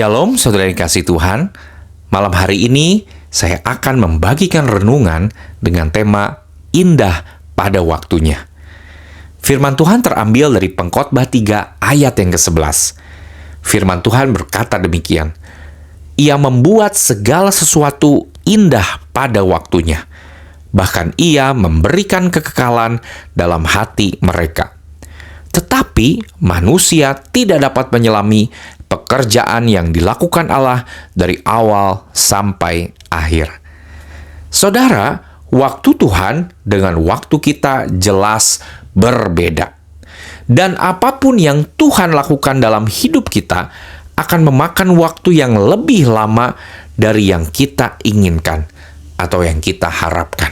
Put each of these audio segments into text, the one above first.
Shalom saudara yang kasih Tuhan. Malam hari ini saya akan membagikan renungan dengan tema indah pada waktunya. Firman Tuhan terambil dari Pengkhotbah 3 ayat yang ke-11. Firman Tuhan berkata demikian, Ia membuat segala sesuatu indah pada waktunya. Bahkan Ia memberikan kekekalan dalam hati mereka. Tetapi manusia tidak dapat menyelami pekerjaan yang dilakukan Allah dari awal sampai akhir. Saudara, waktu Tuhan dengan waktu kita jelas berbeda. Dan apapun yang Tuhan lakukan dalam hidup kita akan memakan waktu yang lebih lama dari yang kita inginkan atau yang kita harapkan.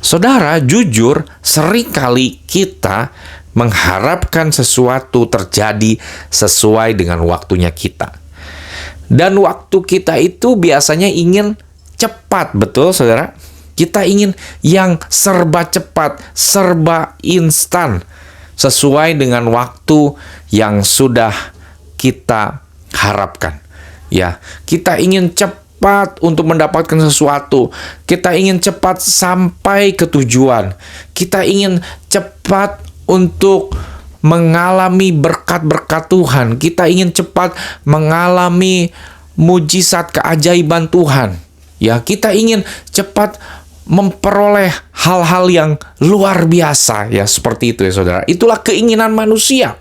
Saudara, jujur seringkali kita mengharapkan sesuatu terjadi sesuai dengan waktunya kita. Dan waktu kita itu biasanya ingin cepat, betul saudara? Kita ingin yang serba cepat, serba instan, sesuai dengan waktu yang sudah kita harapkan. Ya, kita ingin cepat untuk mendapatkan sesuatu. Kita ingin cepat sampai ke tujuan. Kita ingin cepat untuk mengalami berkat-berkat Tuhan. Kita ingin cepat mengalami mujizat keajaiban Tuhan. Ya, kita ingin cepat memperoleh hal-hal yang luar biasa. Ya, seperti itu ya saudara. Itulah keinginan manusia.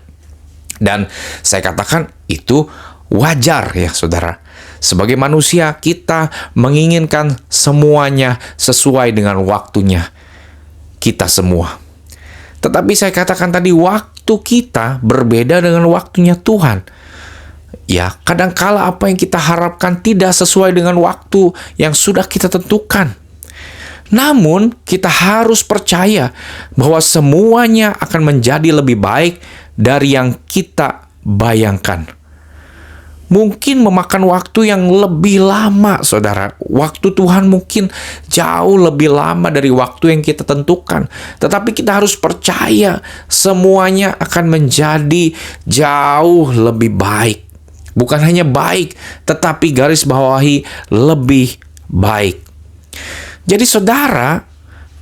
Dan saya katakan itu wajar ya saudara. Sebagai manusia kita menginginkan semuanya sesuai dengan waktunya kita semua. Tetapi saya katakan tadi, waktu kita berbeda dengan waktunya Tuhan. Ya, kadangkala apa yang kita harapkan tidak sesuai dengan waktu yang sudah kita tentukan. Namun, kita harus percaya bahwa semuanya akan menjadi lebih baik dari yang kita bayangkan. Mungkin memakan waktu yang lebih lama, saudara. Waktu Tuhan mungkin jauh lebih lama dari waktu yang kita tentukan. Tetapi kita harus percaya semuanya akan menjadi jauh lebih baik. Bukan hanya baik, tetapi garis bawahi lebih baik. Jadi saudara,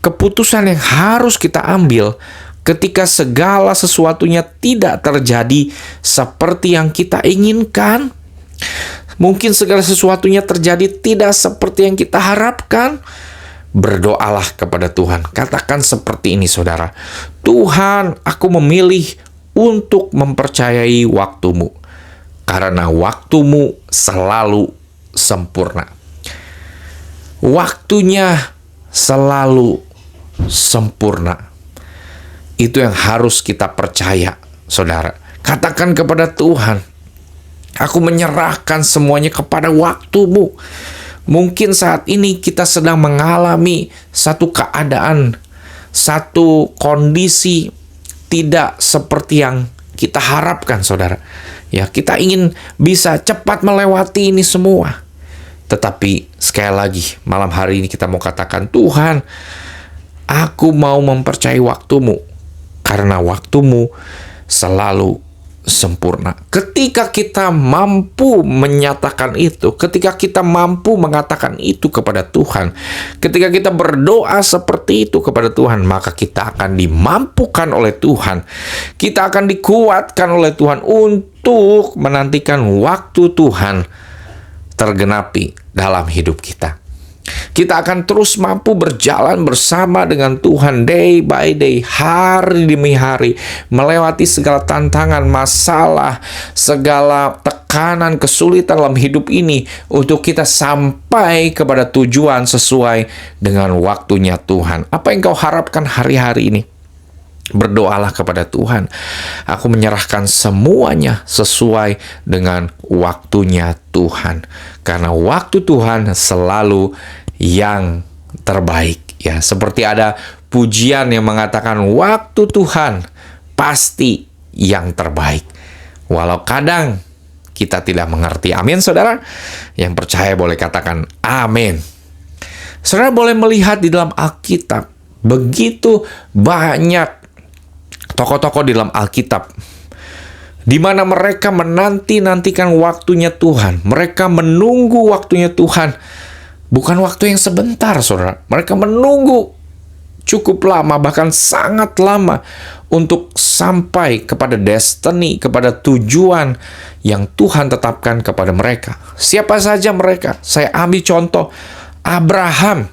keputusan yang harus kita ambil ketika segala sesuatunya tidak terjadi seperti yang kita inginkan, mungkin segala sesuatunya terjadi tidak seperti yang kita harapkan, berdoalah kepada Tuhan. Katakan seperti ini saudara, Tuhan, aku memilih untuk mempercayai waktumu, karena waktumu selalu sempurna. Waktunya selalu sempurna. Itu yang harus kita percaya, saudara. Katakan kepada Tuhan, aku menyerahkan semuanya kepada waktumu. Mungkin saat ini kita sedang mengalami satu keadaan, satu kondisi tidak seperti yang kita harapkan, saudara. Ya, kita ingin bisa cepat melewati ini semua. Tetapi sekali lagi, malam hari ini kita mau katakan, Tuhan, aku mau mempercayai waktumu, karena waktumu selalu sempurna. Ketika kita mampu menyatakan itu, ketika kita mampu mengatakan itu kepada Tuhan, ketika kita berdoa seperti itu kepada Tuhan, maka kita akan dimampukan oleh Tuhan. Kita akan dikuatkan oleh Tuhan untuk menantikan waktu Tuhan tergenapi dalam hidup kita. Kita akan terus mampu berjalan bersama dengan Tuhan day by day, hari demi hari, melewati segala tantangan, masalah, segala tekanan, kesulitan dalam hidup ini untuk kita sampai kepada tujuan sesuai dengan waktunya Tuhan. Apa yang kau harapkan hari-hari ini? Berdoalah kepada Tuhan. Aku menyerahkan semuanya sesuai dengan waktunya Tuhan. Karena waktu Tuhan selalu yang terbaik. Ya, seperti ada pujian yang mengatakan waktu Tuhan pasti yang terbaik. Walau kadang kita tidak mengerti. Amin, saudara. Yang percaya boleh katakan amin. Saudara boleh melihat di dalam Alkitab begitu banyak tokoh-tokoh di dalam Alkitab di mana mereka menanti-nantikan waktunya Tuhan. Mereka menunggu waktunya Tuhan. Bukan waktu yang sebentar, saudara. Mereka menunggu cukup lama, bahkan sangat lama, untuk sampai kepada destiny, kepada tujuan yang Tuhan tetapkan kepada mereka. Siapa saja mereka? Saya ambil contoh Abraham.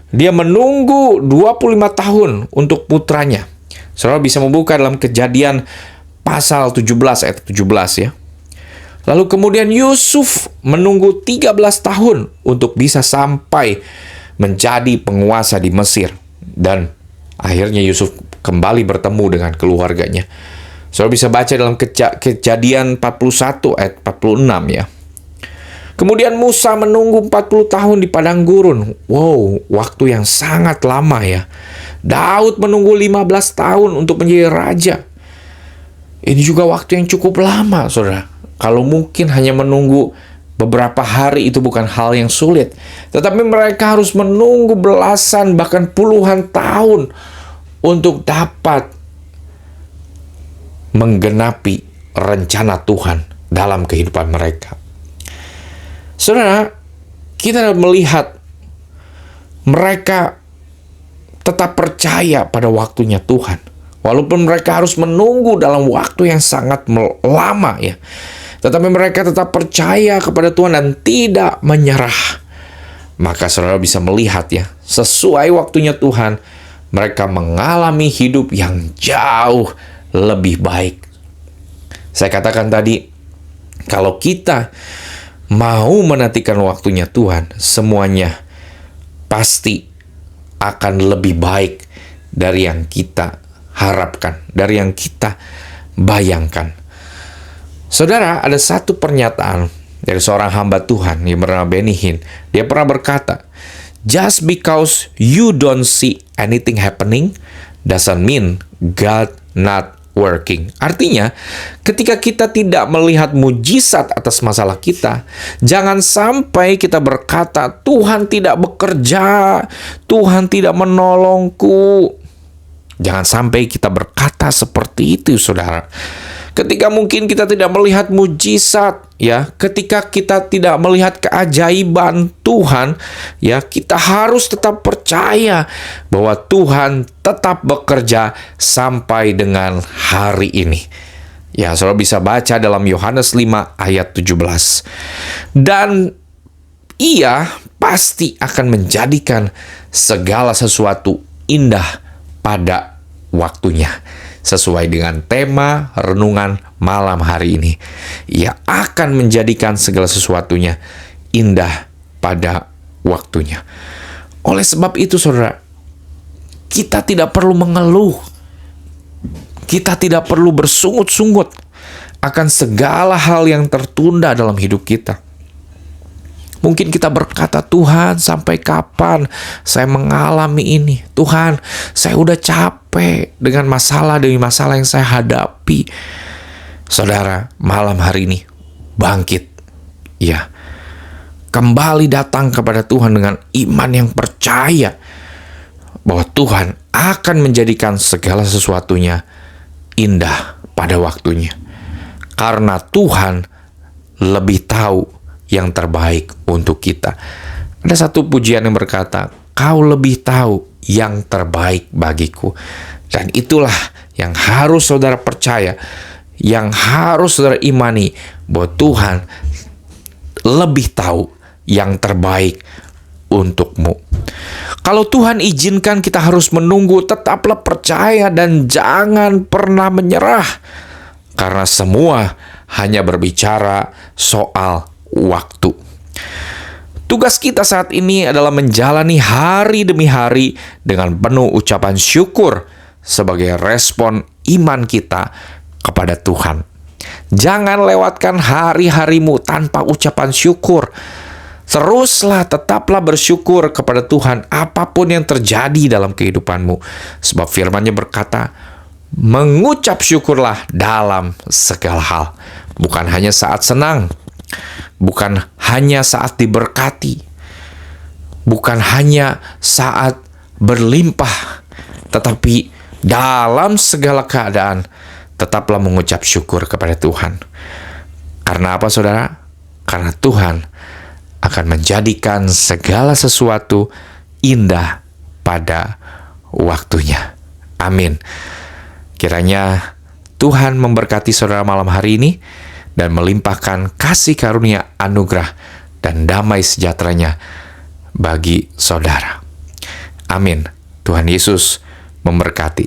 Dia menunggu 25 tahun untuk putranya. Saudara bisa membuka dalam Kejadian pasal 17 ayat 17 ya. Lalu kemudian Yusuf menunggu 13 tahun untuk bisa sampai menjadi penguasa di Mesir. Dan akhirnya Yusuf kembali bertemu dengan keluarganya. Saudara bisa baca dalam Kejadian 41 ayat 46 ya. Kemudian Musa menunggu 40 tahun di padang gurun. Wow, waktu yang sangat lama ya. Daud menunggu 15 tahun untuk menjadi raja. Ini juga waktu yang cukup lama, saudara. Kalau mungkin hanya menunggu beberapa hari itu bukan hal yang sulit. Tetapi mereka harus menunggu belasan bahkan puluhan tahun untuk dapat menggenapi rencana Tuhan dalam kehidupan mereka. Saudara, kita melihat mereka tetap percaya pada waktunya Tuhan. Walaupun mereka harus menunggu dalam waktu yang sangat lama ya. Tetapi mereka tetap percaya kepada Tuhan dan tidak menyerah. Maka saudara bisa melihat ya, sesuai waktunya Tuhan, mereka mengalami hidup yang jauh lebih baik. Saya katakan tadi, kalau kita mau menantikan waktunya Tuhan, semuanya pasti akan lebih baik dari yang kita harapkan, dari yang kita bayangkan. Saudara, ada satu pernyataan dari seorang hamba Tuhan yang bernama Benny Hinn. Dia pernah berkata, "Just because you don't see anything happening doesn't mean God not working." Artinya, ketika kita tidak melihat mujizat atas masalah kita, jangan sampai kita berkata, "Tuhan tidak bekerja, Tuhan tidak menolongku." Jangan sampai kita berkata seperti itu, saudara. Ketika mungkin kita tidak melihat mujizat, ya, ketika kita tidak melihat keajaiban Tuhan, ya, kita harus tetap percaya bahwa Tuhan tetap bekerja sampai dengan hari ini. Ya, saudara bisa baca dalam Yohanes 5 ayat 17. Dan Ia pasti akan menjadikan segala sesuatu indah pada waktunya. Sesuai dengan tema renungan malam hari ini, Ia akan menjadikan segala sesuatunya indah pada waktunya. Oleh sebab itu, saudara, kita tidak perlu mengeluh. Kita tidak perlu bersungut-sungut akan segala hal yang tertunda dalam hidup kita. Mungkin kita berkata, "Tuhan, sampai kapan saya mengalami ini? Tuhan, saya udah capek dengan masalah demi masalah yang saya hadapi." Saudara, malam hari ini bangkit. Ya, kembali datang kepada Tuhan dengan iman yang percaya bahwa Tuhan akan menjadikan segala sesuatunya indah pada waktunya. Karena Tuhan lebih tahu yang terbaik untuk kita. Ada satu pujian yang berkata, "Kau lebih tahu yang terbaik bagiku." Dan itulah yang harus saudara percaya, yang harus saudara imani, bahwa Tuhan lebih tahu yang terbaik untukmu. Kalau Tuhan izinkan kita harus menunggu, tetaplah percaya dan jangan pernah menyerah. Karena semua hanya berbicara soal waktu. Tugas kita saat ini adalah menjalani hari demi hari dengan penuh ucapan syukur sebagai respon iman kita kepada Tuhan. Jangan lewatkan hari-harimu tanpa ucapan syukur. Teruslah, tetaplah bersyukur kepada Tuhan apapun yang terjadi dalam kehidupanmu. Sebab firman-Nya berkata, mengucap syukurlah dalam segala hal. Bukan hanya saat senang, bukan hanya saat diberkati, bukan hanya saat berlimpah, tetapi dalam segala keadaan tetaplah mengucap syukur kepada Tuhan. Karena apa, saudara? Karena Tuhan akan menjadikan segala sesuatu indah pada waktunya. Amin. Kiranya Tuhan memberkati saudara malam hari ini dan melimpahkan kasih karunia, anugerah, dan damai sejahteranya bagi saudara. Amin. Tuhan Yesus memberkati.